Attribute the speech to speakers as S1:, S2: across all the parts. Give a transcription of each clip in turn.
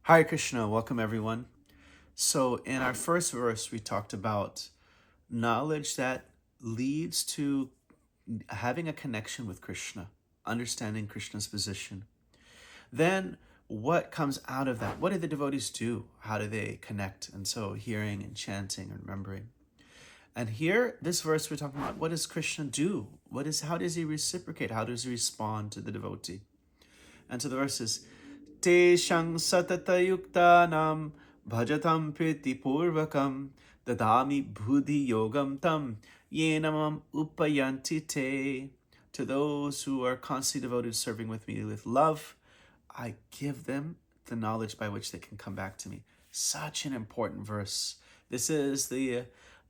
S1: Hare Krishna, welcome everyone. So in our first verse, we talked about knowledge that leads to having a connection with Krishna, understanding Krishna's position. Then what comes out of that? What do the devotees do? How do they connect? And so hearing and chanting and remembering. And here, this verse, we're talking about what does Krishna do? How does he reciprocate? How does he respond to the devotee? And so the verse is, Teshang satatayuktanam bhajatam priti purvakam dadami buddhi yogam tam yenamam upayanti te. To those who are constantly devoted to serving with me with love, I give them the knowledge by which they can come back to me. Such an important verse. This is the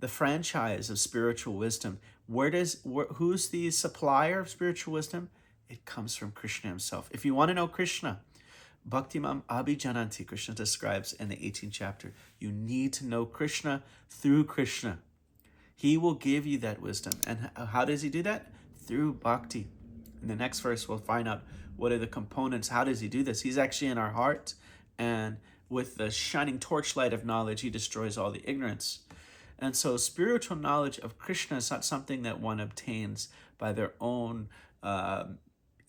S1: franchise of spiritual wisdom. Who's the supplier of spiritual wisdom? It comes from Krishna himself. If you want to know Krishna, Bhaktimam Abhijananti, Krishna describes in the 18th chapter. You need to know Krishna through Krishna. He will give you that wisdom. And how does he do that? Through bhakti. In the next verse, we'll find out what are the components. How does he do this? He's actually in our heart. And with the shining torchlight of knowledge, he destroys all the ignorance. And so spiritual knowledge of Krishna is not something that one obtains by their own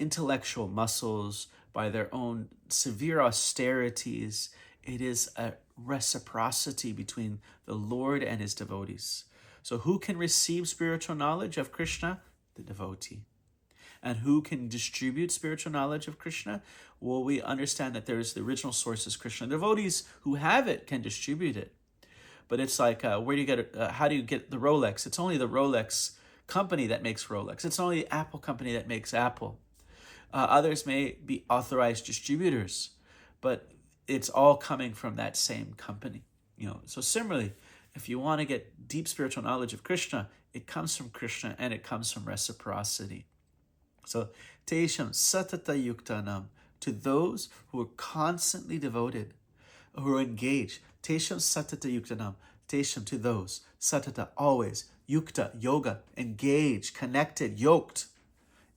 S1: intellectual muscles, by their own severe austerities. It is a reciprocity between the Lord and his devotees. So who can receive spiritual knowledge of Krishna? The devotee. And who can distribute spiritual knowledge of Krishna? Well, we understand that there is the original source is Krishna. Devotees who have it can distribute it. But it's like, where do you get it? How do you get the Rolex? It's only the Rolex company that makes Rolex. It's only the Apple company that makes Apple. Others may be authorized distributors, but it's all coming from that same company. So similarly, if you want to get deep spiritual knowledge of Krishna, it comes from Krishna and it comes from reciprocity. So, Tesham satata yuktanam, to those who are constantly devoted, who are engaged. Tesham satata yuktanam, Tesham, to those, satata, always, yukta, yoga, engaged, connected, yoked.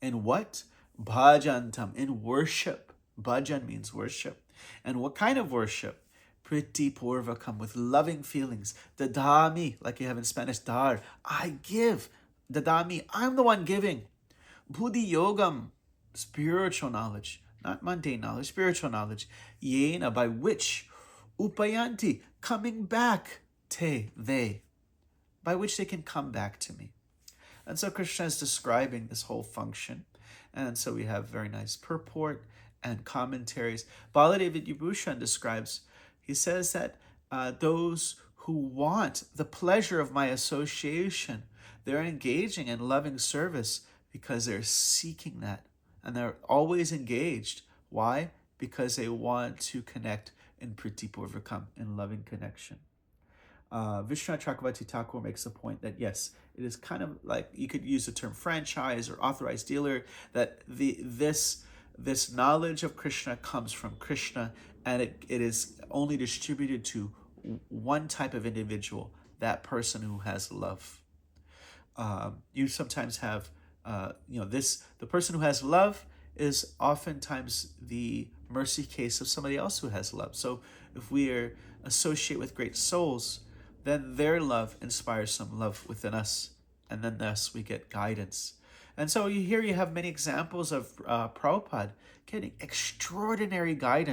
S1: In what? Bhajantam, in worship. Bhajan means worship. And what kind of worship? Priti purvakam, with loving feelings. Dadami, like you have in Spanish, dar, I give. Dadami, I'm the one giving. Buddhi yogam, spiritual knowledge, not mundane knowledge, spiritual knowledge. Yena, by which, upayanti, coming back, te, they, by which they can come back to me. And so Krishna is describing this whole function. And so we have very nice purport and commentaries. Baladev Vibhushan describes, he says that those who want the pleasure of my association, they're engaging in loving service because they're seeking that. And they're always engaged. Why? Because they want to connect in Priti Purvakam, in loving connection. Vishwanath Chakravarti Thakur makes the point that yes, it is kind of like, you could use the term franchise or authorized dealer, that this knowledge of Krishna comes from Krishna, and it is only distributed to one type of individual, that person who has love. You sometimes have, the person who has love is oftentimes the mercy case of somebody else who has love. So if we are associate with great souls, then their love inspires some love within us, and then thus we get guidance. And so you have many examples of Prabhupada getting extraordinary guidance